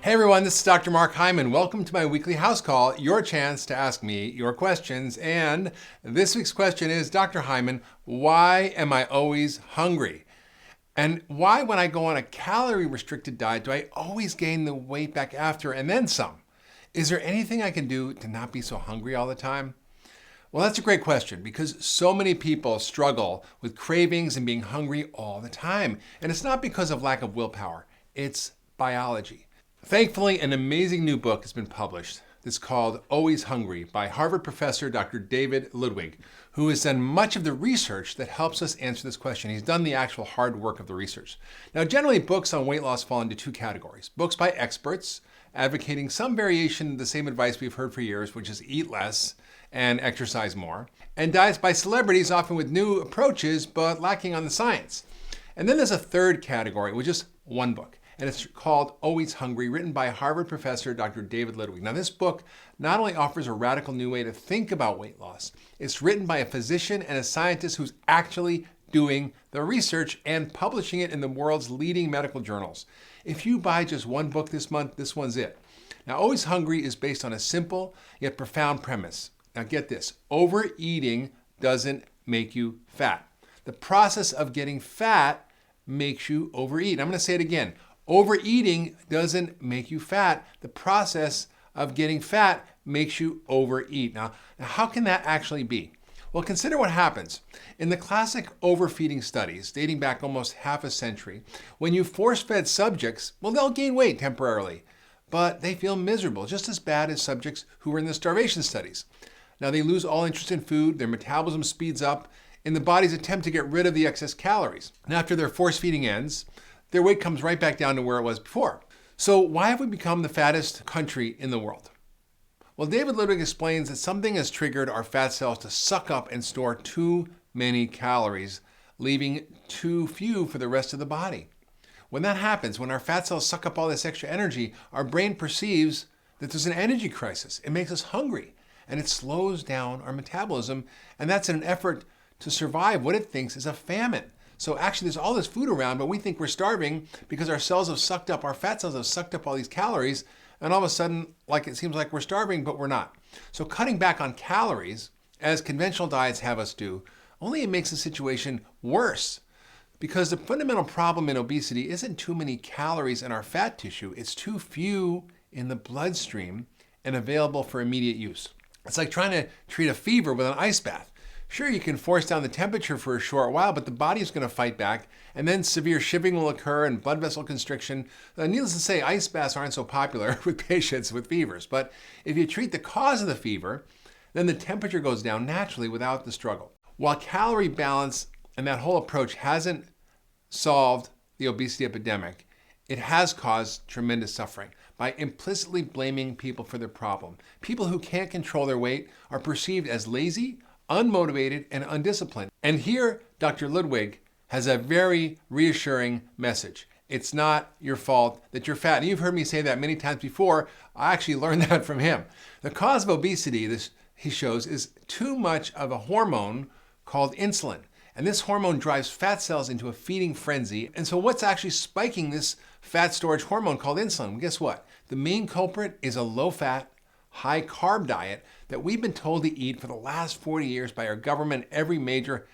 Hey everyone, this is Dr. Mark Hyman. Welcome to my weekly house call, your chance to ask me your questions. And this week's question is, Dr. Hyman, why am I always hungry? And why, when I go on a calorie-restricted diet, do I always gain the weight back after and then some? Is there anything I can do to not be so hungry all the time? Well, that's a great question because so many people struggle with cravings and being hungry all the time. And it's not because of lack of willpower, it's biology. Thankfully, an amazing new book has been published. It's called Always Hungry by Harvard professor Dr. David Ludwig, who has done much of the research that helps us answer this question. He's done the actual hard work of the research. Now, generally, books on weight loss fall into two categories. Books by experts advocating some variation of the same advice we've heard for years, which is eat less and exercise more. And diets by celebrities, often with new approaches, but lacking on the science. And then there's a third category, which is one book. And it's called Always Hungry, written by Harvard professor Dr. David Ludwig. Now, this book not only offers a radical new way to think about weight loss, it's written by a physician and a scientist who's actually doing the research and publishing it in the world's leading medical journals. If you buy just one book this month, this one's it. Now, Always Hungry is based on a simple yet profound premise. Now, get this. Overeating doesn't make you fat. The process of getting fat makes you overeat. I'm going to say it again. Overeating doesn't make you fat. The process of getting fat makes you overeat. Now, how can that actually be? Well, consider what happens. In the classic overfeeding studies, dating back almost half a century, when you force-fed subjects, well, they'll gain weight temporarily, but they feel miserable, just as bad as subjects who were in the starvation studies. Now, they lose all interest in food, their metabolism speeds up in the body's attempt to get rid of the excess calories. And after their force-feeding ends, their weight comes right back down to where it was before. So why have we become the fattest country in the world? Well, David Ludwig explains that something has triggered our fat cells to suck up and store too many calories, leaving too few for the rest of the body. When that happens, when our fat cells suck up all this extra energy, our brain perceives that there's an energy crisis. It makes us hungry, and it slows down our metabolism, and that's in an effort to survive what it thinks is a famine. So actually there's all this food around, but we think we're starving because our cells have sucked up, our fat cells have sucked up all these calories, and all of a sudden, like it seems like we're starving, but we're not. So cutting back on calories, as conventional diets have us do, only makes the situation worse. Because the fundamental problem in obesity isn't too many calories in our fat tissue, it's too few in the bloodstream and available for immediate use. It's like trying to treat a fever with an ice bath. Sure, you can force down the temperature for a short while, but the body is going to fight back, and then severe shivering will occur and blood vessel constriction. Needless to say, ice baths aren't so popular with patients with fevers, but if you treat the cause of the fever, then the temperature goes down naturally without the struggle. While calorie balance and that whole approach hasn't solved the obesity epidemic, it has caused tremendous suffering by implicitly blaming people for their problem. People who can't control their weight are perceived as lazy, unmotivated, and undisciplined. And here, Dr. Ludwig has a very reassuring message. It's not your fault that you're fat. And you've heard me say that many times before. I actually learned that from him. The cause of obesity, he shows, is too much of a hormone called insulin. And this hormone drives fat cells into a feeding frenzy. And so what's actually spiking this fat storage hormone called insulin? Well, guess what? The main culprit is a low-fat, high-carb diet that we've been told to eat for the last 40 years by our government, every major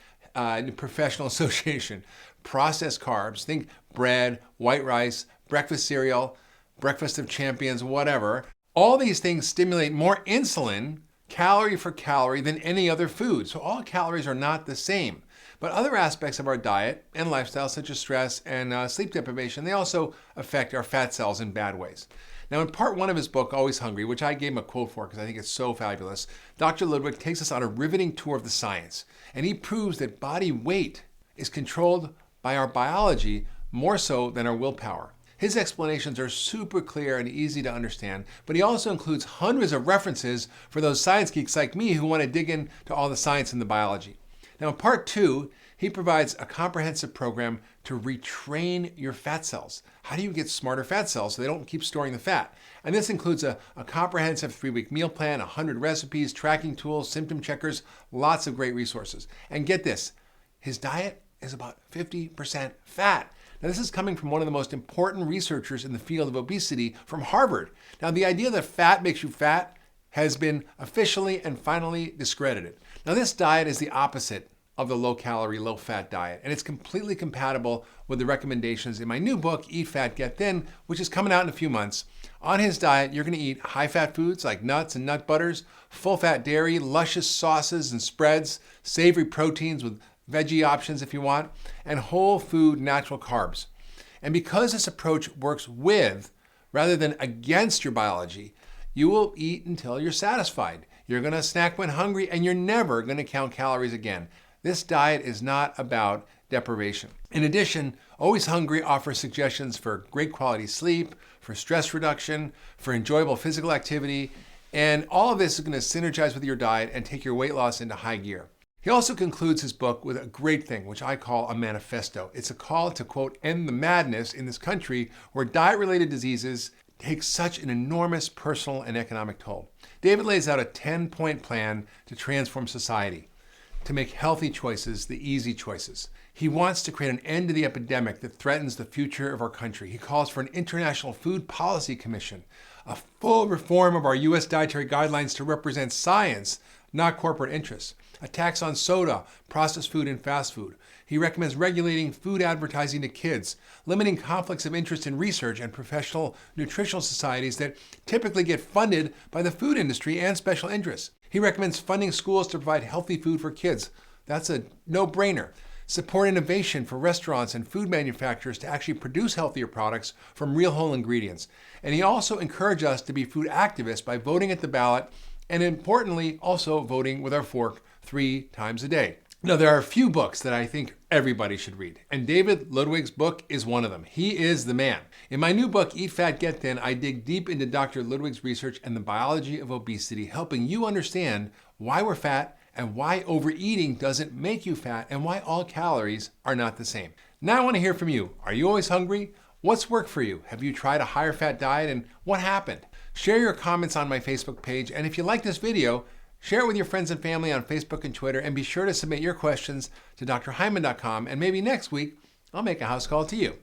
professional association. Processed carbs, think bread, white rice, breakfast cereal, breakfast of champions, whatever. All these things stimulate more insulin, calorie for calorie, than any other food. So all calories are not the same. But other aspects of our diet and lifestyle, such as stress and sleep deprivation, they also affect our fat cells in bad ways. Now, in part one of his book, Always Hungry, which I gave him a quote for because I think it's so fabulous, Dr. Ludwig takes us on a riveting tour of the science, and he proves that body weight is controlled by our biology more so than our willpower. His explanations are super clear and easy to understand, but he also includes hundreds of references for those science geeks like me who want to dig into all the science and the biology. Now, in part two, he provides a comprehensive program to retrain your fat cells. How do you get smarter fat cells so they don't keep storing the fat? And this includes a comprehensive 3-week meal plan, 100 recipes, tracking tools, symptom checkers, lots of great resources. And get this, his diet is about 50% fat. Now, this is coming from one of the most important researchers in the field of obesity from Harvard. Now, the idea that fat makes you fat has been officially and finally discredited. Now, this diet is the opposite of the low-calorie, low-fat diet, and it's completely compatible with the recommendations in my new book, Eat Fat, Get Thin, which is coming out in a few months. On his diet, you're going to eat high-fat foods like nuts and nut butters, full-fat dairy, luscious sauces and spreads, savory proteins with veggie options if you want, and whole food natural carbs. And because this approach works with, rather than against your biology, you will eat until you're satisfied. You're going to snack when hungry, and you're never going to count calories again. This diet is not about deprivation. In addition, Always Hungry offers suggestions for great quality sleep, for stress reduction, for enjoyable physical activity, and all of this is going to synergize with your diet and take your weight loss into high gear. He also concludes his book with a great thing, which I call a manifesto. It's a call to, quote, end the madness in this country where diet-related diseases take such an enormous personal and economic toll. David lays out a 10-point plan to transform society, to make healthy choices the easy choices. He wants to create an end to the epidemic that threatens the future of our country. He calls for an International Food Policy Commission, a full reform of our U.S. dietary guidelines to represent science, not corporate interests, a tax on soda, processed food, and fast food. He recommends regulating food advertising to kids, limiting conflicts of interest in research and professional nutritional societies that typically get funded by the food industry and special interests. He recommends funding schools to provide healthy food for kids. That's a no-brainer. Support innovation for restaurants and food manufacturers to actually produce healthier products from real whole ingredients. And he also encouraged us to be food activists by voting at the ballot and, importantly, also voting with our fork 3 times a day. Now, there are a few books that I think everybody should read, and David Ludwig's book is one of them. He is the man. In my new book, Eat Fat, Get Thin, I dig deep into Dr. Ludwig's research and the biology of obesity, helping you understand why we're fat and why overeating doesn't make you fat and why all calories are not the same. Now I want to hear from you. Are you always hungry? What's worked for you? Have you tried a higher fat diet and what happened? Share your comments on my Facebook page, and if you like this video, share it with your friends and family on Facebook and Twitter, and be sure to submit your questions to drhyman.com, and maybe next week I'll make a house call to you.